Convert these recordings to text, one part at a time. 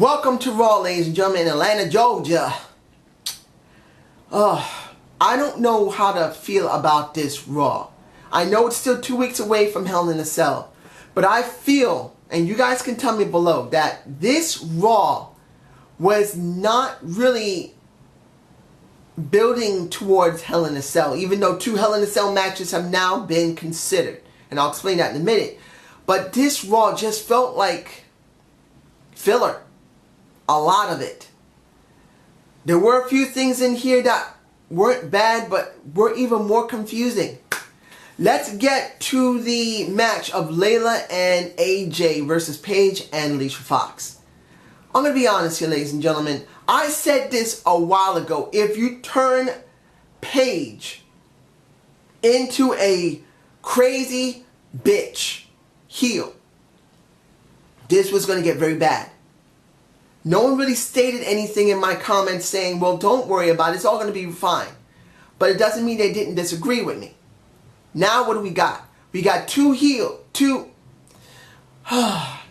Welcome to Raw, ladies and gentlemen, in Atlanta, Georgia. I don't know how to feel about this Raw. I know it's still 2 weeks away from Hell in a Cell, but I feel, and you guys can tell me below, that this Raw was not really building towards Hell in a Cell, even though 2 Hell in a Cell matches have now been considered. And I'll explain that in a minute. But this Raw just felt like filler. A lot of it. There were a few things in here that weren't bad, but were even more confusing. Let's get to the match of Layla and AJ versus Paige and Alicia Fox. I'm going to be honest here, ladies and gentlemen. I said this a while ago. If you turn Paige into a crazy bitch heel, this was going to get very bad. No one really stated anything in my comments saying, well, don't worry about it, it's all going to be fine. But it doesn't mean they didn't disagree with me. Now what do we got? We got two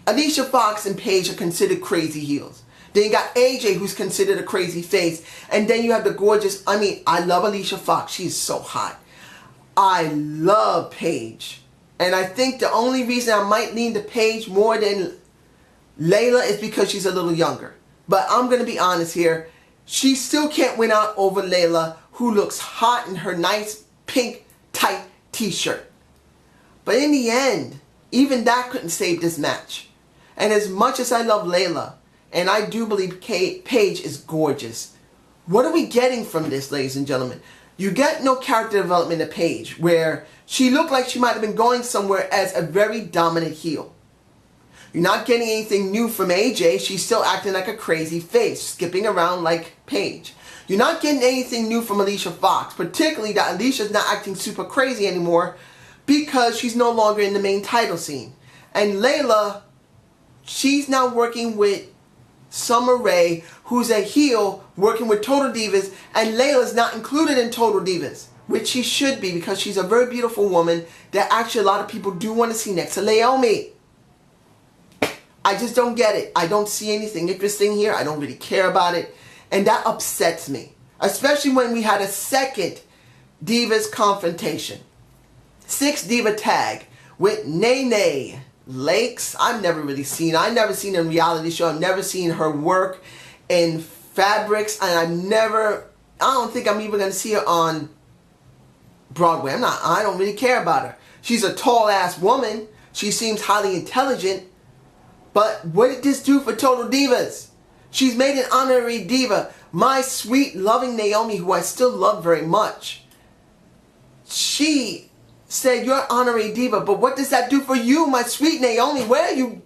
Alicia Fox and Paige are considered crazy heels. Then you got AJ, who's considered a crazy face. And then you have the gorgeous, I love Alicia Fox. She's so hot. I love Paige. And I think the only reason I might lean to Paige more than Layla is because she's a little younger. But I'm going to be honest here. She still can't win out over Layla, who looks hot in her nice pink tight t-shirt. But in the end, even that couldn't save this match. And as much as I love Layla, and I do believe Paige is gorgeous, what are we getting from this, ladies and gentlemen? You get no character development of Paige, where she looked like she might have been going somewhere as a very dominant heel. You're not getting anything new from AJ. She's still acting like a crazy face, skipping around like Paige. You're not getting anything new from Alicia Fox, particularly that Alicia's not acting super crazy anymore because she's no longer in the main title scene. And Layla, she's now working with Summer Rae, who's a heel working with Total Divas, and Layla's not included in Total Divas, which she should be because she's a very beautiful woman that actually a lot of people do want to see next to Naomi. I just don't get it. I don't see anything interesting here. I don't really care about it. And that upsets me. Especially when we had a second Divas confrontation. 6 Diva tag with Nene Lakes. I've never seen her in reality show. I've never seen her work in fabrics. And I don't think I'm even going to see her on Broadway. I don't really care about her. She's a tall ass woman. She seems highly intelligent. But what did this do for Total Divas? She's made an honorary diva. My sweet, loving Naomi, who I still love very much. She said, you're an honorary diva, but what does that do for you, my sweet Naomi? Where are you?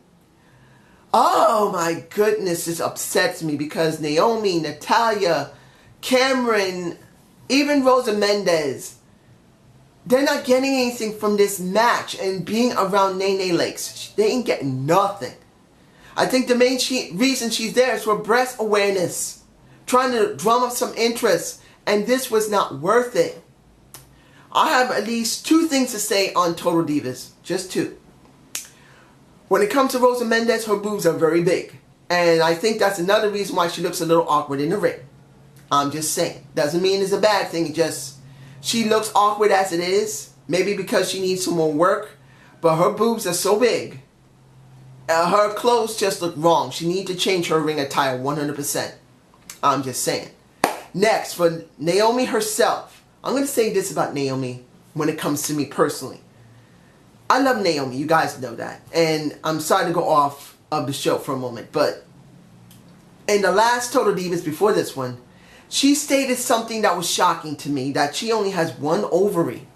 Oh my goodness, this upsets me because Naomi, Natalya, Cameron, even Rosa Mendez, they're not getting anything from this match and being around Nene Lakes. They ain't getting nothing. I think the main reason she's there is for breast awareness. Trying to drum up some interest. And this was not worth it. I have at least 2 things to say on Total Divas. Just 2. When it comes to Rosa Mendez, her boobs are very big. And I think that's another reason why she looks a little awkward in the ring. I'm just saying. Doesn't mean it's a bad thing. It just, she looks awkward as it is. Maybe because she needs some more work. But her boobs are so big. Her clothes just look wrong. She needs to change her ring attire 100%. I'm just saying. Next, for Naomi herself. I'm going to say this about Naomi when it comes to me personally. I love Naomi. You guys know that. And I'm sorry to go off of the show for a moment. But in the last Total Divas before this one, she stated something that was shocking to me. That she only has 1 ovary.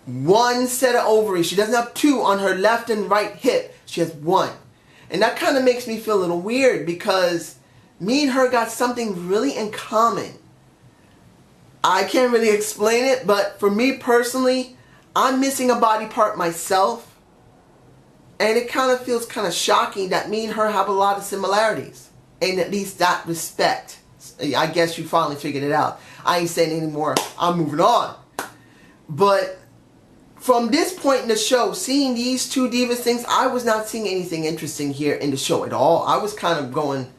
1 set of ovaries. She doesn't have 2 on her left and right hip. She has 1. And that kind of makes me feel a little weird because me and her got something really in common. I can't really explain it, but for me personally, I'm missing a body part myself. And it kind of feels kind of shocking that me and her have a lot of similarities. In at least that respect. I guess you finally figured it out. I ain't saying anymore. I'm moving on. But from this point in the show, seeing these two divas things, I was not seeing anything interesting here in the show at all. I was kind of going,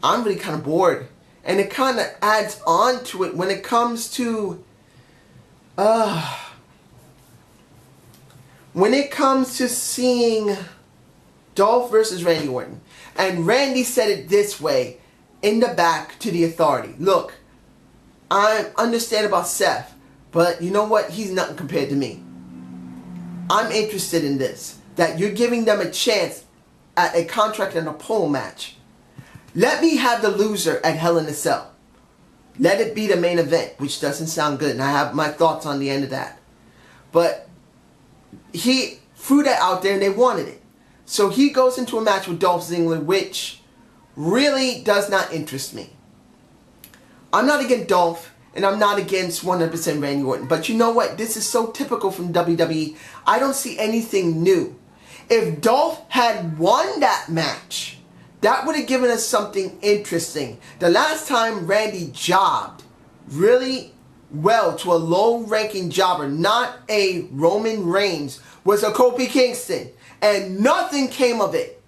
I'm really kind of bored. And it kind of adds on to it when it comes to, seeing Dolph versus Randy Orton. And Randy said it this way in the back to the Authority. Look, I understand about Seth, but you know what? He's nothing compared to me. I'm interested in this. That you're giving them a chance at a contract and a pole match. Let me have the loser at Hell in a Cell. Let it be the main event, which doesn't sound good. And I have my thoughts on the end of that. But he threw that out there and they wanted it. So he goes into a match with Dolph Ziggler, which really does not interest me. I'm not against Dolph, and I'm not against 100% Randy Orton. But you know what? This is so typical from WWE. I don't see anything new. If Dolph had won that match, that would have given us something interesting. The last time Randy jobbed really well to a low-ranking jobber, not a Roman Reigns, was a Kofi Kingston. And nothing came of it.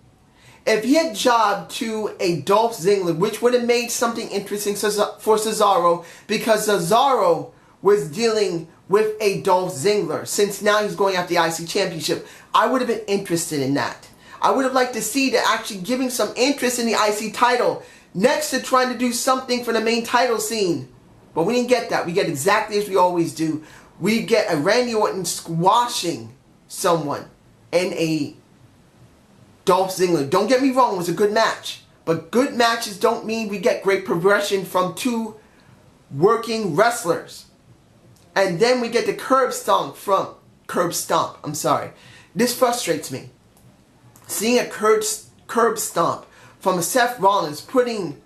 If he had jobbed to a Dolph Ziggler, which would have made something interesting for Cesaro, because Cesaro was dealing with a Dolph Ziggler, since now he's going after the IC Championship, I would have been interested in that. I would have liked to see that actually giving some interest in the IC title, next to trying to do something for the main title scene. But we didn't get that. We get exactly as we always do. We get a Randy Orton squashing someone and a Dolph Ziggler. Don't get me wrong, it was a good match. But good matches don't mean we get great progression from two working wrestlers. And then we get the curb stomp. This frustrates me. Seeing a curb stomp from a Seth Rollins putting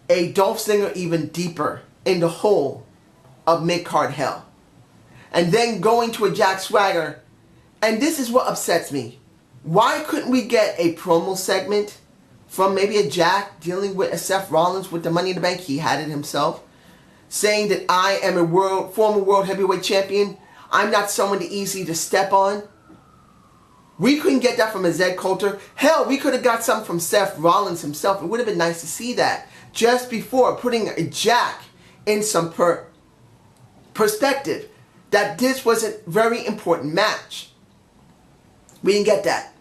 a Dolph Ziggler even deeper in the hole of mid-card hell. And then going to a Jack Swagger. And this is what upsets me. Why couldn't we get a promo segment from maybe a Jack dealing with a Seth Rollins with the Money in the Bank? He had it himself. Saying that I am a former world heavyweight champion. I'm not someone easy to step on. We couldn't get that from a Zed Coulter. Hell, we could have got something from Seth Rollins himself. It would have been nice to see that. Just before putting a Jack in some perspective. That this was a very important match. We didn't get that.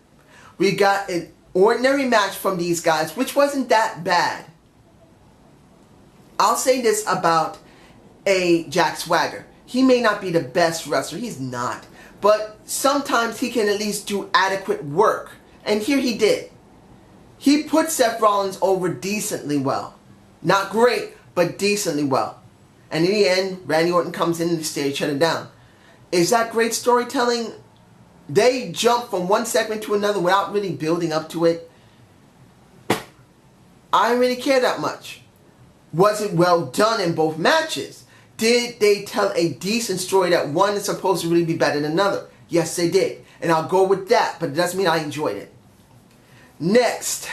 We got an ordinary match from these guys, which wasn't that bad. I'll say this about a Jack Swagger. He may not be the best wrestler. He's not. But sometimes he can at least do adequate work. And here he did. He put Seth Rollins over decently well. Not great, but decently well. And in the end, Randy Orton comes in and they stare each other down. Is that great storytelling? They jump from one segment to another without really building up to it. I didn't really care that much. Was it well done in both matches? Did they tell a decent story that one is supposed to really be better than another? Yes, they did. And I'll go with that, but it doesn't mean I enjoyed it. Next,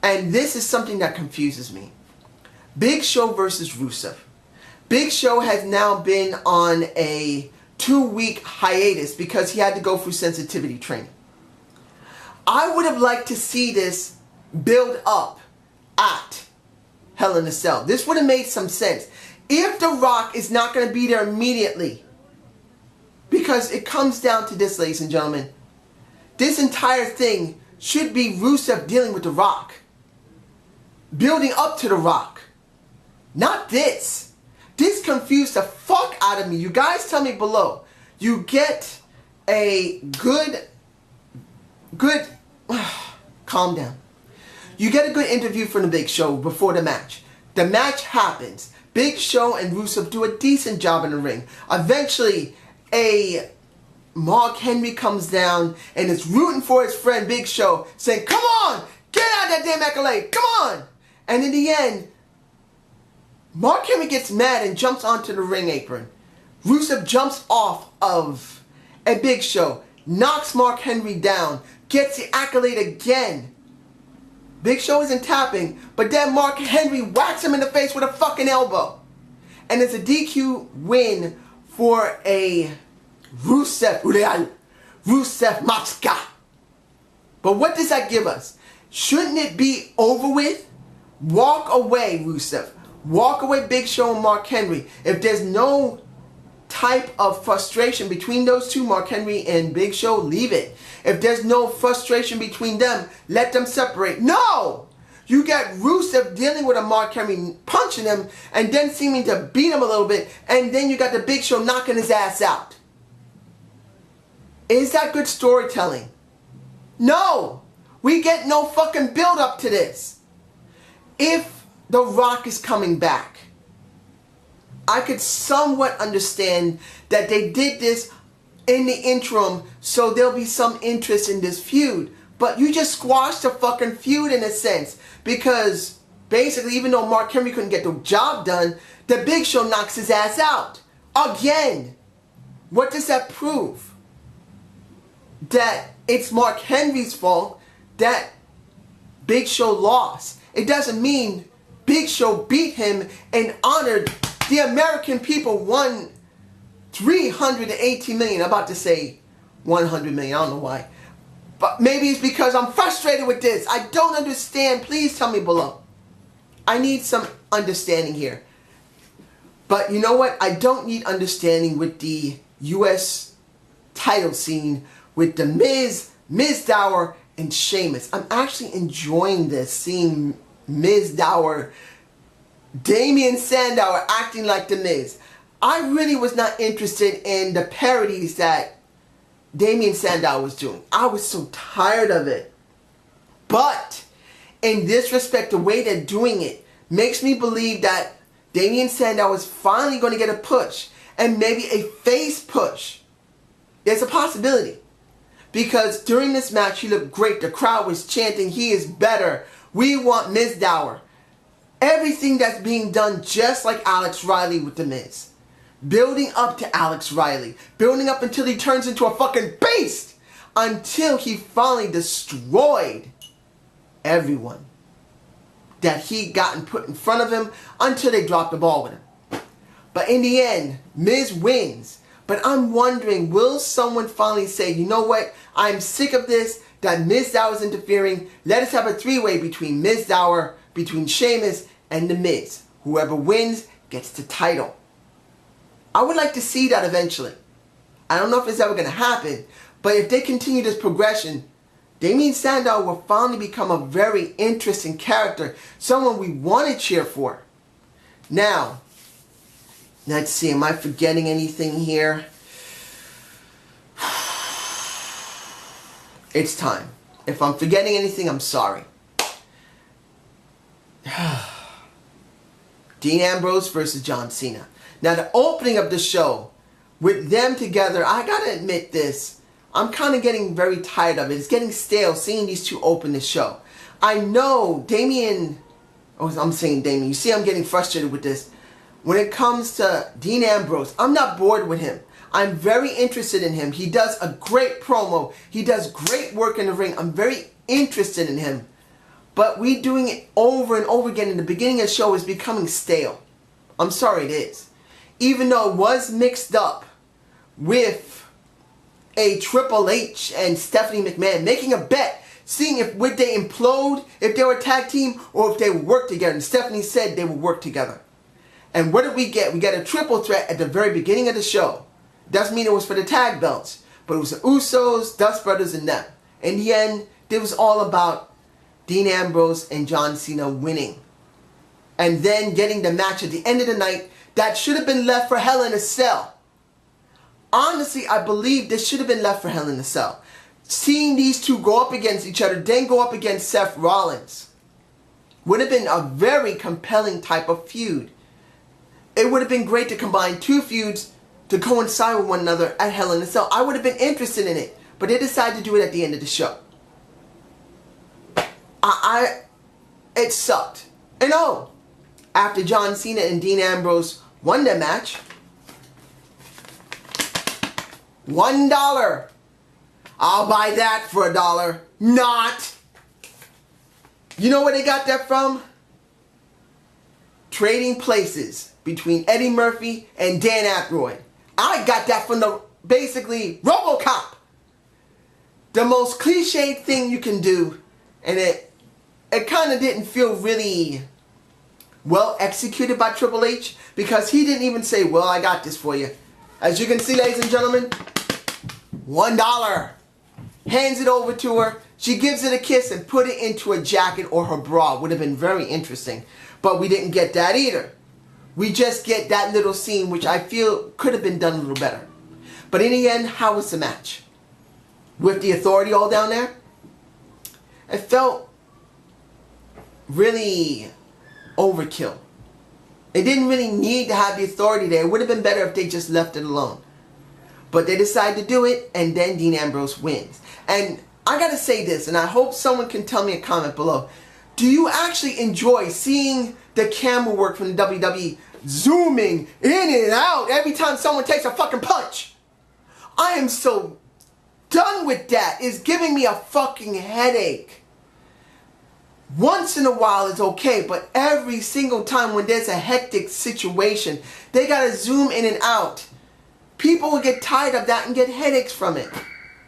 and this is something that confuses me. Big Show versus Rusev. Big Show has now been on a 2-week hiatus because he had to go through sensitivity training. I would have liked to see this build up at Hell in a Cell. This would have made some sense. If The Rock is not going to be there immediately, because it comes down to this, ladies and gentlemen, this entire thing should be Rusev dealing with The Rock. Building up to The Rock. Not this. This confused the fuck out of me. You guys tell me below. You get a good, calm down. You get a good interview from the Big Show before the match. The match happens. Big Show and Rusev do a decent job in the ring. Eventually, a Mark Henry comes down and is rooting for his friend Big Show, saying, "Come on, get out of that damn accolade, come on!" And in the end, Mark Henry gets mad and jumps onto the ring apron. Rusev jumps off of a Big Show, knocks Mark Henry down, gets the accolade again. Big Show isn't tapping, but then Mark Henry whacks him in the face with a fucking elbow. And it's a DQ win for a Rusev Real. Rusev Matska. But what does that give us? Shouldn't it be over with? Walk away, Rusev. Walk away, Big Show and Mark Henry. If there's no type of frustration between those two, Mark Henry and Big Show, leave it. If there's no frustration between them, let them separate. No! You got Rusev dealing with a Mark Henry, punching him, and then seeming to beat him a little bit, and then you got the Big Show knocking his ass out. Is that good storytelling? No! We get no fucking build up to this. If The Rock is coming back, I could somewhat understand that they did this in the interim so there'll be some interest in this feud. But you just squashed the fucking feud in a sense. Because basically, even though Mark Henry couldn't get the job done, the Big Show knocks his ass out. Again. What does that prove? That it's Mark Henry's fault that Big Show lost. It doesn't mean Big Show beat him and honored the American people. Won $318 million. I'm about to say $100 million. I don't know why. But maybe it's because I'm frustrated with this. I don't understand. Please tell me below. I need some understanding here. But you know what? I don't need understanding with the U.S. title scene with The Miz, Miz Dower, and Sheamus. I'm actually enjoying this, seeing Miz Dower, Damien Sandow acting like The Miz. I really was not interested in the parodies that Damien Sandow was doing. I was so tired of it. But in this respect, the way they're doing it makes me believe that Damien Sandow is finally going to get a push, and maybe a face push. There's a possibility. Because during this match, he looked great. The crowd was chanting, he is better. We want Miz Dower. Everything that's being done just like Alex Riley with The Miz. Building up to Alex Riley. Building up until he turns into a fucking beast. Until he finally destroyed everyone that he gotten put in front of him, until they dropped the ball with him. But in the end, Miz wins. But I'm wondering, will someone finally say, you know what, I'm sick of this, that Miz Dower is interfering. Let us have a three-way between Miz Dower, between Sheamus, and The Miz. Whoever wins gets the title. I would like to see that eventually. I don't know if it's ever going to happen, but if they continue this progression, Damien Sandow will finally become a very interesting character, someone we want to cheer for. Now, let's see, am I forgetting anything here? It's time. If I'm forgetting anything, I'm sorry. Dean Ambrose versus John Cena. Now, the opening of the show, with them together, I gotta admit this, I'm kind of getting very tired of it. It's getting stale seeing these two open the show. I know I'm saying Damien. You see, I'm getting frustrated with this. When it comes to Dean Ambrose, I'm not bored with him. I'm very interested in him. He does a great promo. He does great work in the ring. I'm very interested in him. But we doing it over and over again in the beginning of the show is becoming stale. I'm sorry, it is. Even though it was mixed up with a Triple H and Stephanie McMahon making a bet, seeing if would they implode, if they were a tag team, or if they would work together. And Stephanie said they would work together. And what did we get? We got a triple threat at the very beginning of the show. Doesn't mean it was for the tag belts, but it was the Usos, Dust Brothers, and them. In the end, it was all about Dean Ambrose and John Cena winning. And then getting the match at the end of the night that should have been left for Hell in a Cell. Honestly, I believe this should have been left for Hell in a Cell. Seeing these two go up against each other, then go up against Seth Rollins, would have been a very compelling type of feud. It would have been great to combine two feuds to coincide with one another at Hell in a Cell. I would have been interested in it, but they decided to do it at the end of the show. It sucked. And oh, after John Cena and Dean Ambrose won their match, $1. I'll buy that for $1. Not. You know where they got that from? Trading places between Eddie Murphy and Dan Aykroyd. I got that from the basically RoboCop. The most cliched thing you can do, and it kind of didn't feel really well executed by Triple H, because he didn't even say, well, I got this for you. As you can see, ladies and gentlemen, $1. Hands it over to her. She gives it a kiss and put it into a jacket or her bra. Would have been very interesting. But we didn't get that either. We just get that little scene, which I feel could have been done a little better. But in the end, how was the match? With the Authority all down there, it felt really overkill. It didn't really need to have the Authority there. It would have been better if they just left it alone. But they decided to do it, and then Dean Ambrose wins. And I gotta say this, and I hope someone can tell me a comment below. Do you actually enjoy seeing the camera work from the WWE zooming in and out every time someone takes a fucking punch? I am so done with that. It's giving me a fucking headache. Once in a while it's okay, but every single time when there's a hectic situation, they gotta zoom in and out. People will get tired of that and get headaches from it.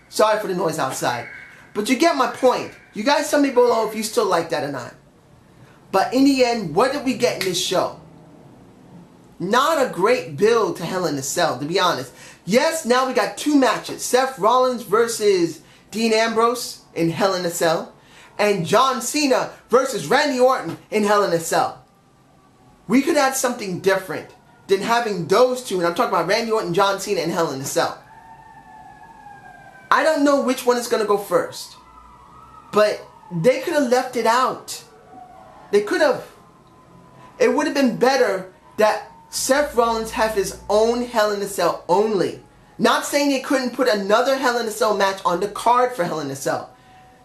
Sorry for the noise outside. But you get my point. You guys tell me below if you still like that or not. But in the end, what did we get in this show? Not a great build to Hell in a Cell, to be honest. Yes, now we got 2 matches. Seth Rollins versus Dean Ambrose in Hell in a Cell. And John Cena versus Randy Orton in Hell in a Cell. We could add something different than having those two. And I'm talking about Randy Orton and John Cena in Hell in a Cell. I don't know which one is going to go first. But they could have left it out. They could have. It would have been better that Seth Rollins have his own Hell in a Cell only. Not saying they couldn't put another Hell in a Cell match on the card for Hell in a Cell.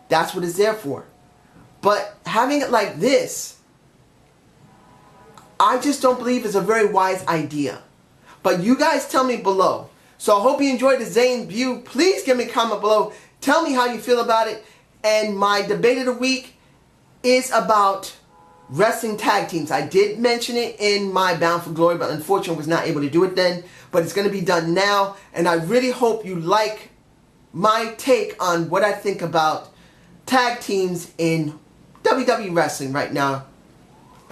That's what it's there for. But having it like this, I just don't believe it's a very wise idea. But you guys tell me below. So I hope you enjoyed the Zane view. Please give me a comment below. Tell me how you feel about it. And my debate of the week is about wrestling tag teams. I did mention it in my Bound for Glory, but unfortunately was not able to do it then. But it's going to be done now. And I really hope you like my take on what I think about tag teams in WWE wrestling right now.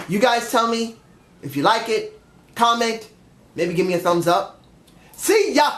You guys tell me if you like it. Comment. Maybe give me a thumbs up. See ya!